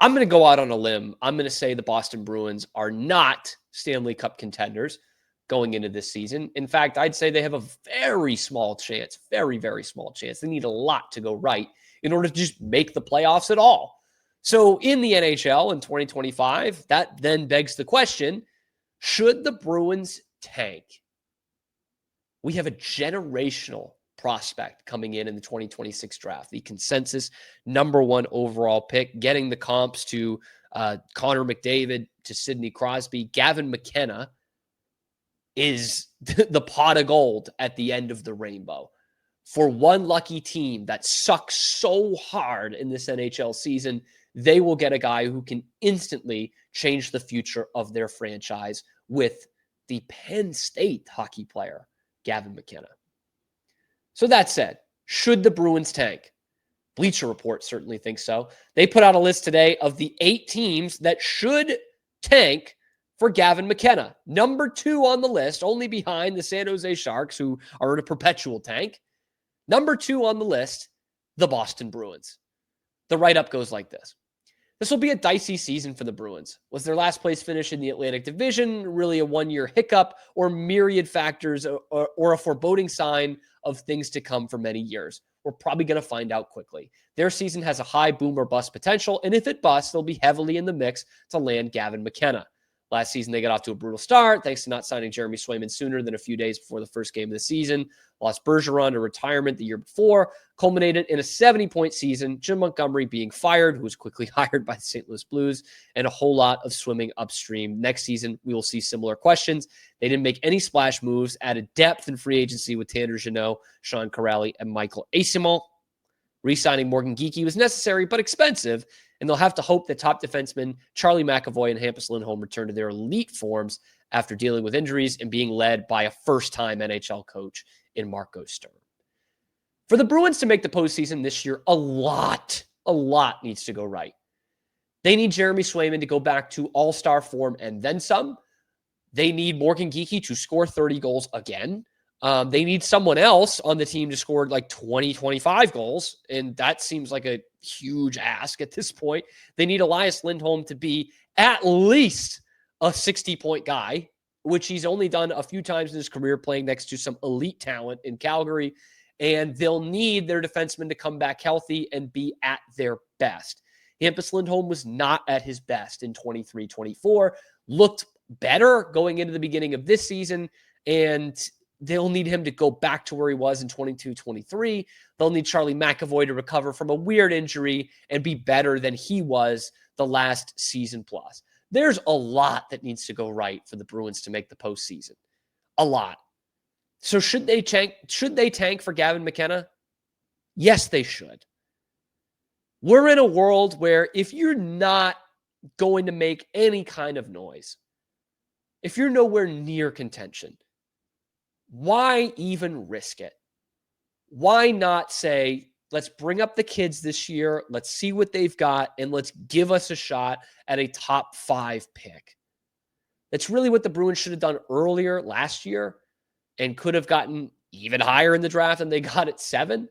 I'm going to go out on a limb. I'm going to say the Boston Bruins are not Stanley Cup contenders going into this season. In fact, I'd say they have a very small chance, very, very small chance. They need a lot to go right in order to just make the playoffs at all. So in the NHL in 2025, that then begs the question, should the Bruins tank? We have a generational prospect coming in the 2026 draft, the consensus #1 overall pick, getting the comps to Connor McDavid, to Sidney Crosby. Gavin McKenna is the pot of gold at the end of the rainbow. For one lucky team that sucks so hard in this NHL season, they will get a guy who can instantly change the future of their franchise with the Penn State hockey player, Gavin McKenna. So that said, should the Bruins tank? Bleacher Report certainly thinks so. They put out a list today of the 8 teams that should tank for Gavin McKenna. #2 on the list, only behind the San Jose Sharks, who are in a perpetual tank. #2 on the list, the Boston Bruins. The write-up goes like this. This will be a dicey season for the Bruins. Was their last place finish in the Atlantic Division really a one-year hiccup, or myriad factors, or a foreboding sign of things to come for many years? We're probably going to find out quickly. Their season has a high boom or bust potential, and if it busts, they'll be heavily in the mix to land Gavin McKenna. Last season, they got off to a brutal start thanks to not signing Jeremy Swayman sooner than a few days before the first game of the season. Lost Bergeron to retirement the year before, culminated in a 70-point season, Jim Montgomery being fired, who was quickly hired by the St. Louis Blues, and a whole lot of swimming upstream. Next season, we will see similar questions. They didn't make any splash moves, added depth in free agency with Tanner Jeannot, Sean Corrali, and Michael Eyssimont. Re-signing Morgan Geekie was necessary but expensive, and they'll have to hope that top defensemen Charlie McAvoy and Hampus Lindholm return to their elite forms after dealing with injuries and being led by a first-time NHL coach in Marco Sturm. For the Bruins to make the postseason this year, a lot needs to go right. They need Jeremy Swayman to go back to all-star form and then some. They need Morgan Geekie to score 30 goals again. They need someone else on the team to score like 20, 25 goals, and that seems like a huge ask at this point. They need Elias Lindholm to be at least a 60-point guy, which he's only done a few times in his career playing next to some elite talent in Calgary, and they'll need their defensemen to come back healthy and be at their best. Hampus Lindholm was not at his best in 23-24, looked better going into the beginning of this season, and they'll need him to go back to where he was in 22-23. They'll need Charlie McAvoy to recover from a weird injury and be better than he was the last season plus. There's a lot that needs to go right for the Bruins to make the postseason. A lot. So should they tank for Gavin McKenna? Yes, they should. We're in a world where if you're not going to make any kind of noise, if you're nowhere near contention, why even risk it? Why not say, let's bring up the kids this year, let's see what they've got, and let's give us a shot at a top 5 pick? That's really what the Bruins should have done earlier last year and could have gotten even higher in the draft than they got at 7.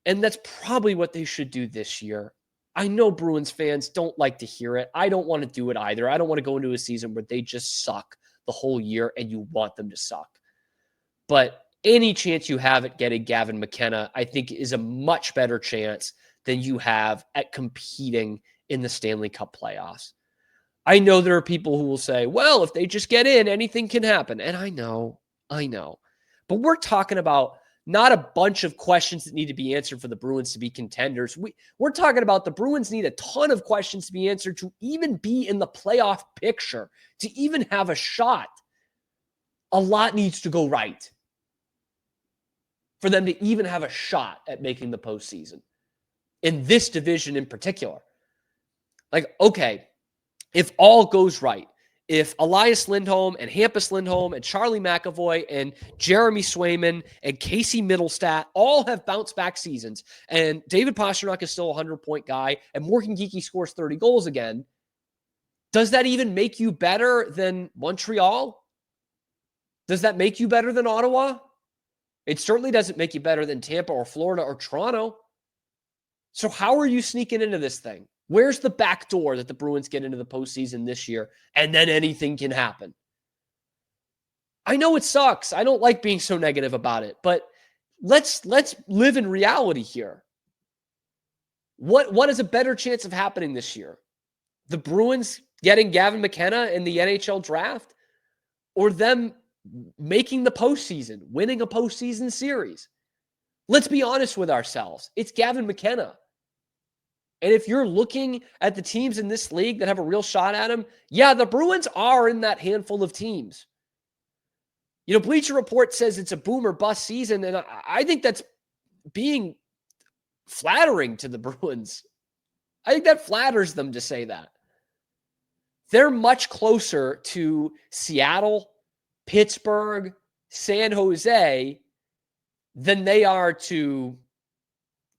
And that's probably what they should do this year. I know Bruins fans don't like to hear it. I don't want to do it either. I don't want to go into a season where they just suck the whole year and you want them to suck. But any chance you have at getting Gavin McKenna, I think, is a much better chance than you have at competing in the Stanley Cup playoffs. I know there are people who will say, well, if they just get in, anything can happen. And I know. But we're talking about not a bunch of questions that need to be answered for the Bruins to be contenders. We're talking about the Bruins need a ton of questions to be answered to even be in the playoff picture, to even have a shot. A lot needs to go right for them to even have a shot at making the postseason in this division in particular. Like, okay, if all goes right, if Elias Lindholm and Hampus Lindholm and Charlie McAvoy and Jeremy Swayman and Casey Middlestat all have bounce back seasons, and David Pastrnak is still a 100-point guy, and Morgan Geekie scores 30 goals again, does that even make you better than Montreal? Does that make you better than Ottawa? It certainly doesn't make you better than Tampa or Florida or Toronto. So how are you sneaking into this thing? Where's the back door that the Bruins get into the postseason this year, and then anything can happen? I know it sucks. I don't like being so negative about it, but let's live in reality here. What is a better chance of happening this year? The Bruins getting Gavin McKenna in the NHL draft, or them making the postseason, winning a postseason series? Let's be honest with ourselves. It's Gavin McKenna. And if you're looking at the teams in this league that have a real shot at him, yeah, the Bruins are in that handful of teams. You know, Bleacher Report says it's a boom or bust season, and I think that's being flattering to the Bruins. I think that flatters them to say that. They're much closer to Seattle, Pittsburgh, San Jose than they are to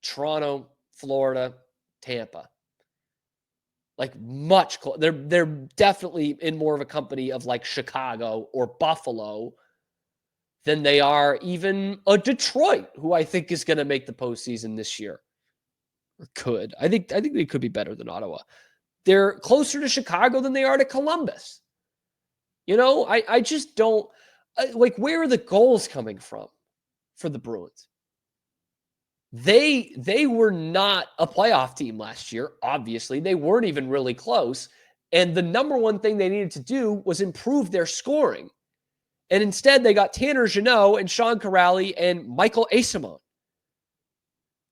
Toronto, Florida, Tampa. Like much closer. They're definitely in more of a company of like Chicago or Buffalo than they are even a Detroit, who I think is going to make the postseason this year. Or could. I think they could be better than Ottawa. They're closer to Chicago than they are to Columbus. You know, I just don't like, where are the goals coming from for the Bruins? They were not a playoff team last year. Obviously, they weren't even really close. And the number one thing they needed to do was improve their scoring. And instead, they got Tanner Jeannot and Sean Corrali and Michael Eyssimont.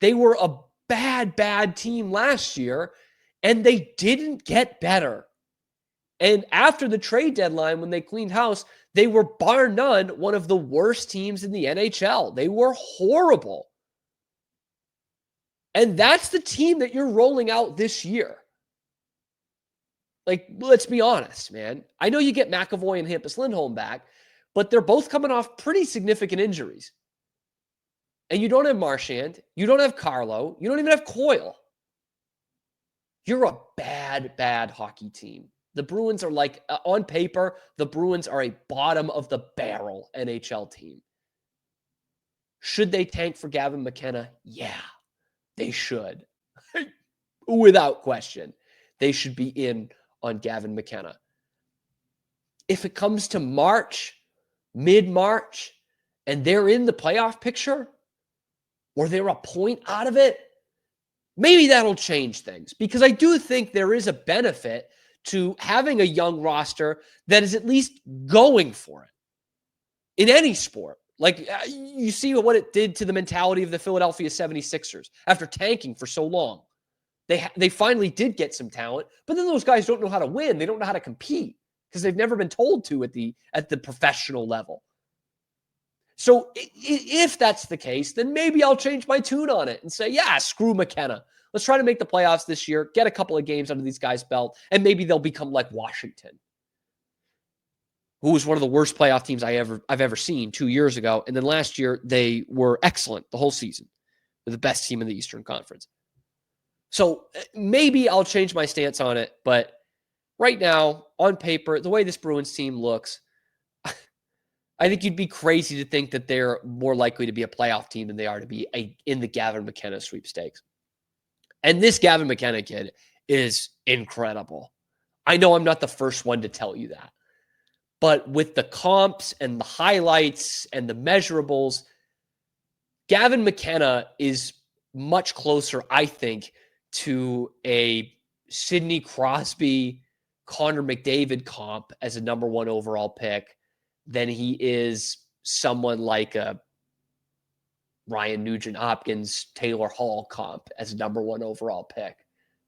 They were a bad team last year, and they didn't get better. And after the trade deadline, when they cleaned house, they were bar none one of the worst teams in the NHL. They were horrible. And that's the team that you're rolling out this year. Like, let's be honest, man. I know you get McAvoy and Hampus Lindholm back, but they're both coming off pretty significant injuries. And you don't have Marchand. You don't have Carlo. You don't even have Coyle. You're a bad hockey team. The Bruins are like, on paper, the Bruins are a bottom of the barrel NHL team. Should they tank for Gavin McKenna? Yeah, they should. Without question. They should be in on Gavin McKenna. If it comes to March, mid-March, and they're in the playoff picture, or they're a point out of it, maybe that'll change things. Because I do think there is a benefit to having a young roster that is at least going for it in any sport. Like, you see what it did to the mentality of the Philadelphia 76ers after tanking for so long. They finally did get some talent, but then those guys don't know how to win. They don't know how to compete because they've never been told to at the professional level. So if that's the case, then maybe I'll change my tune on it and say, yeah, screw McKenna. Let's try to make the playoffs this year, get a couple of games under these guys' belt, and maybe they'll become like Washington, who was one of the worst playoff teams I've ever seen 2 years ago. And then last year, they were excellent the whole season. They're the best team in the Eastern Conference. So maybe I'll change my stance on it. But right now, on paper, the way this Bruins team looks, I think you'd be crazy to think that they're more likely to be a playoff team than they are to be in the Gavin McKenna sweepstakes. And this Gavin McKenna kid is incredible. I know I'm not the first one to tell you that. But with the comps and the highlights and the measurables, Gavin McKenna is much closer, I think, to a Sidney Crosby, Connor McDavid comp as a number one overall pick than he is someone like a Ryan Nugent-Hopkins, Taylor Hall comp as a number one overall pick.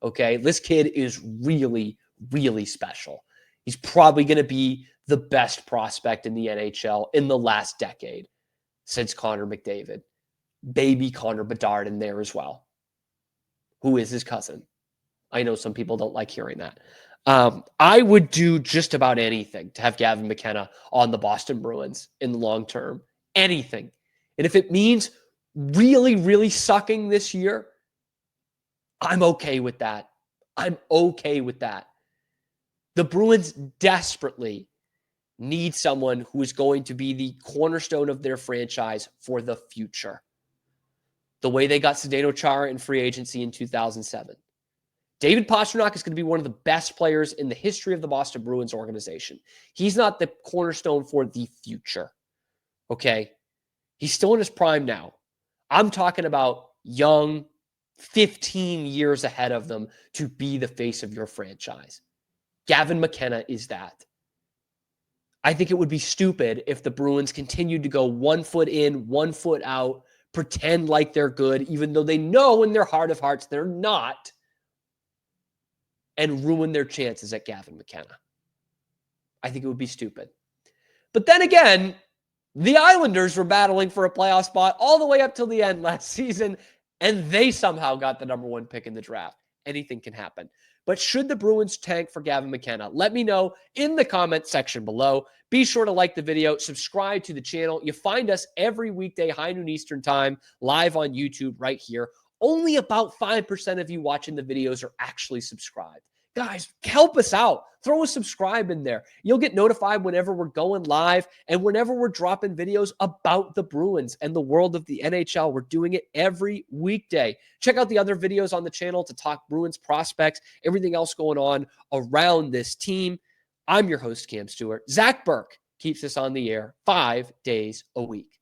Okay, this kid is really, really special. He's probably going to be the best prospect in the NHL in the last decade since Connor McDavid. Baby Connor Bedard in there as well, who is his cousin. I know some people don't like hearing that. I would do just about anything to have Gavin McKenna on the Boston Bruins in the long term. Anything. And if it means really, really sucking this year, I'm okay with that. I'm okay with that. The Bruins desperately need someone who is going to be the cornerstone of their franchise for the future. The way they got Zdeno Chara in free agency in 2007. David Pastrnak is going to be one of the best players in the history of the Boston Bruins organization. He's not the cornerstone for the future. Okay? He's still in his prime now. I'm talking about young, 15 years ahead of them to be the face of your franchise. Gavin McKenna is that. I think it would be stupid if the Bruins continued to go 1 foot in, 1 foot out, pretend like they're good, even though they know in their heart of hearts they're not, and ruin their chances at Gavin McKenna. I think it would be stupid. But then again, the Islanders were battling for a playoff spot all the way up till the end last season, and they somehow got the number 1 pick in the draft. Anything can happen. But should the Bruins tank for Gavin McKenna? Let me know in the comment section below. Be sure to like the video, subscribe to the channel. You find us every weekday, high noon Eastern time, live on YouTube right here. Only about 5% of you watching the videos are actually subscribed. Guys, help us out. Throw a subscribe in there. You'll get notified whenever we're going live and whenever we're dropping videos about the Bruins and the world of the NHL. We're doing it every weekday. Check out the other videos on the channel to talk Bruins prospects, everything else going on around this team. I'm your host, Cam Stewart. Zach Burke keeps us on the air 5 days a week.